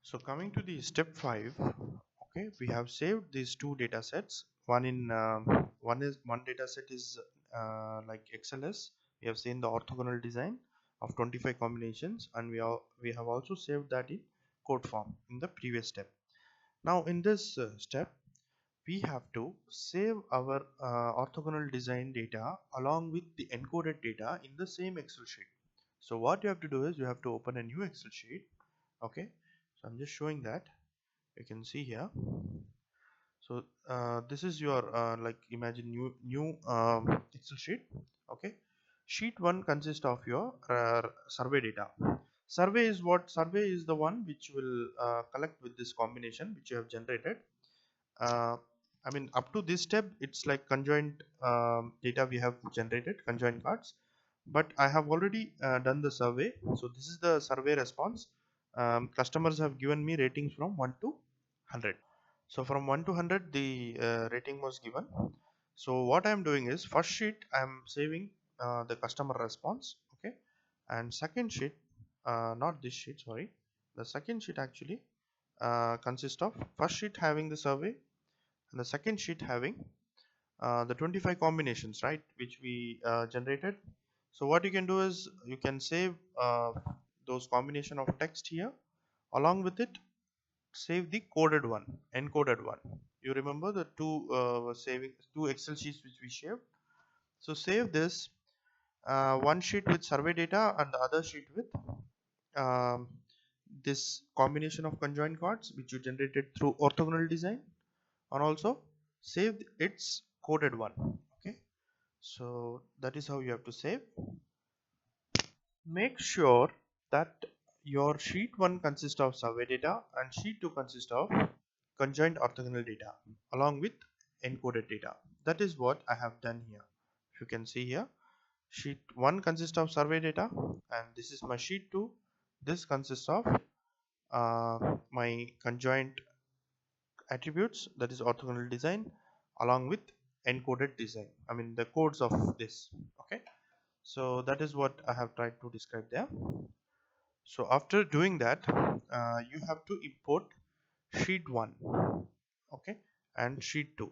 So coming to the step 5, okay, we have saved these two data sets. One data set is like XLS. We have seen the orthogonal design of 25 combinations, and we have also saved that in code form in the previous step. Now in this step, we have to save our orthogonal design data along with the encoded data in the same Excel sheet. So what you have to do is you have to open a new Excel sheet. Okay, so I'm just showing that. You can see here. So this is your like imagine new Excel sheet. Okay, sheet 1 consists of your survey data. Survey is the one which will collect with this combination which you have generated. uh, I mean, up to this step it's like conjoint data we have generated, conjoint cards, but I have already done the survey. So this is the survey response. Customers have given me ratings from 1 to 100. So from 1 to 100 the rating was given. So what I am doing is, first sheet I am saving the customer response. Okay, and second sheet, not this sheet, sorry, the second sheet actually consists of first sheet having the survey and the second sheet having the 25 combinations, right, which we generated. So what you can do is you can save those combination of text here. Along with it, save the coded one, encoded one. You remember the two Excel sheets which we saved. So save this one sheet with survey data and the other sheet with um, this combination of conjoint cards which you generated through orthogonal design, and also save its coded one. Okay, so that is how you have to save. Make sure that your sheet 1 consists of survey data and sheet 2 consists of conjoint orthogonal data along with encoded data. That is what I have done here. If you can see here, sheet 1 consists of survey data and this is my sheet 2. This consists of my conjoint attributes, that is orthogonal design, along with encoded design, I mean the codes of this. Okay, so that is what I have tried to describe there. So after doing that, you have to import sheet 1, okay, and sheet 2.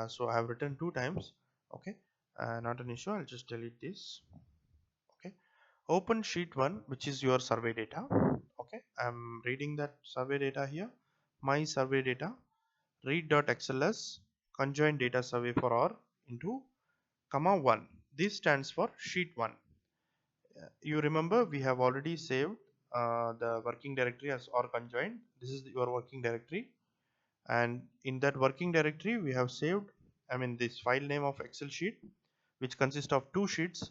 So I have written 2 times. Okay, not an issue, I'll just delete this. Okay, open sheet 1, which is your survey data. Okay, I'm reading that survey data here. My survey data, read.xls conjoint data survey for r into comma 1. This stands for sheet 1. You remember we have already saved the working directory as or conjoint. This is your working directory, and in that working directory we have saved, I mean, this file name of Excel sheet which consists of two sheets.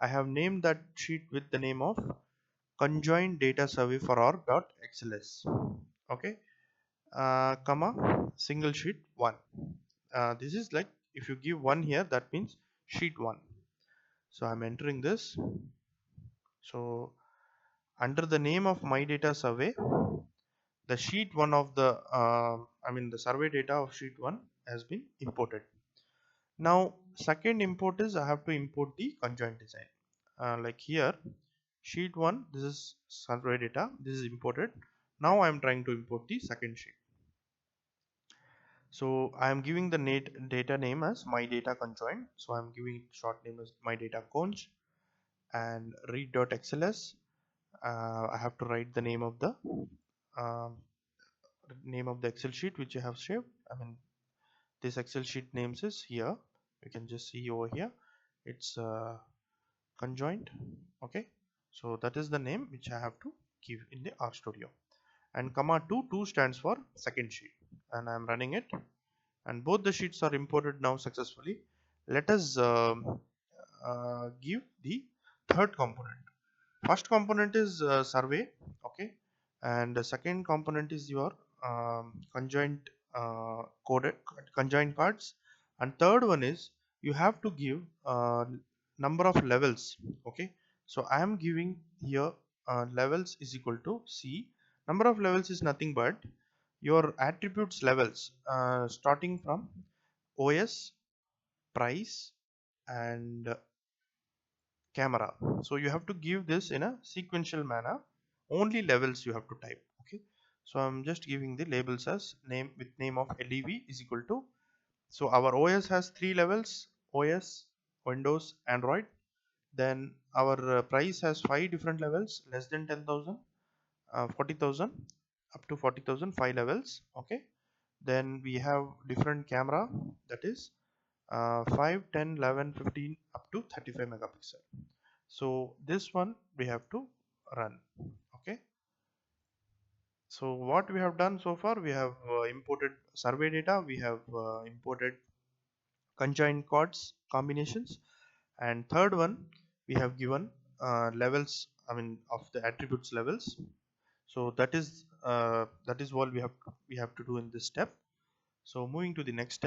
I have named that sheet with the name of conjoint data survey for r.xls. Okay, comma single sheet 1. This is like, if you give 1 here, that means sheet 1. So I'm entering this. So under the name of my data survey, the sheet 1 of the I mean the survey data of sheet 1 has been imported. Now second import is I have to import the conjoint design. Like here, sheet 1, this is survey data, this is imported. Now I am trying to import the second sheet. So I am giving the data name as my data conjoint. So I am giving short name as my data conj, and read.xls. I have to write the um, name of the Excel sheet which you have saved. I mean, this Excel sheet names is here. You can just see over here. It's conjoint. Okay, so that is the name which I have to give in the RStudio. And comma 2 stands for second sheet, and I'm running it. And both the sheets are imported now successfully. Let us give the third component. First component is survey. Okay, and the second component is your conjoint coded conjoint cards, and third one is you have to give number of levels. Okay, so I am giving here levels is equal to C. Number of levels is nothing but your attributes levels starting from OS, price, and camera. So you have to give this in a sequential manner. only levels you have to type. Okay, so I'm just giving the labels as name with name of lev is equal to, so our OS has three levels: OS, Windows, Android. Then our price has five different levels: less than 10,000, 40,000, up to 40,000, five levels. Okay, then we have different camera, that is 5, 10, 11, 15, up to 35 megapixel. So this one we have to run. Okay, so what we have done so far, we have imported survey data, we have imported conjoint chords combinations, and third one we have given levels, I mean of the attributes levels. So that is what we have to do in this step. So moving to the next step.